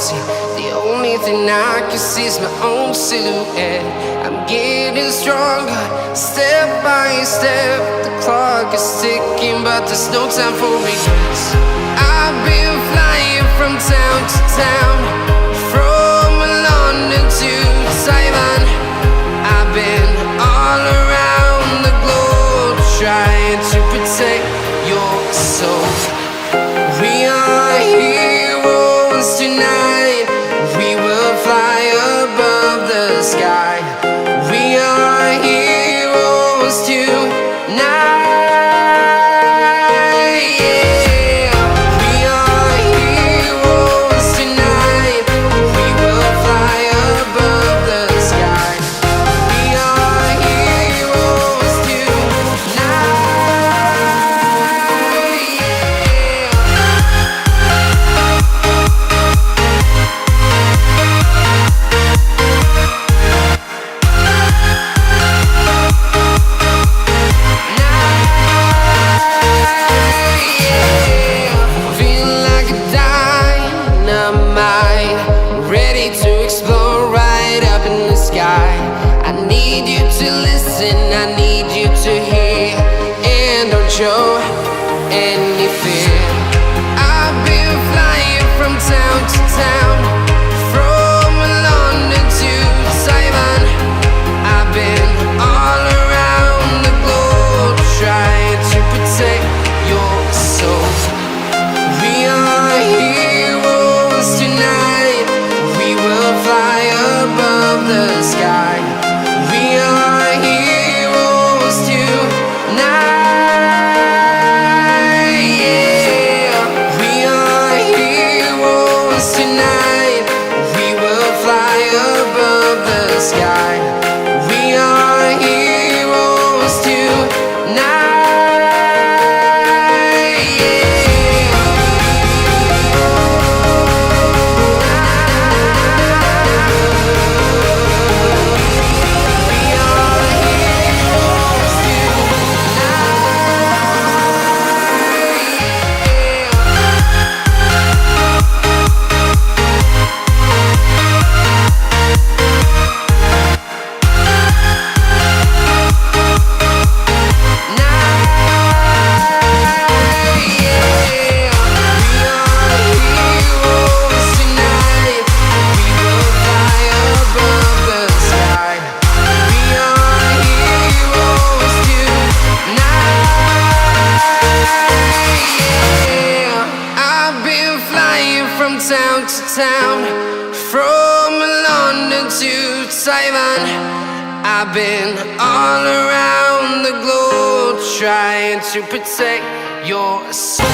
empty. The only thing I can see is my own silhouette. I'm getting stronger, step by step. The clock is ticking, but there's no time for regrets. I've been flying from town to town, from London to Taiwan. I've been all around the globe, trying to protect your soul. We are heroes tonight. We will fly above the sky. We are heroes tonight. Yeah. We are heroes tonight. We will fly above the sky. We are heroes tonight. I need you to hear and don't show any fear. I've been flying from town to town, from London to Taiwan. I've been all around the globe, trying to protect your soul. We are heroes tonight. We will fly above the sky. We are heroes tonight. Yeah. We are heroes tonight. We will fly above the sky. We are heroes tonight. Town to town, from London to Taiwan. I've been all around the globe, trying to protect your soul.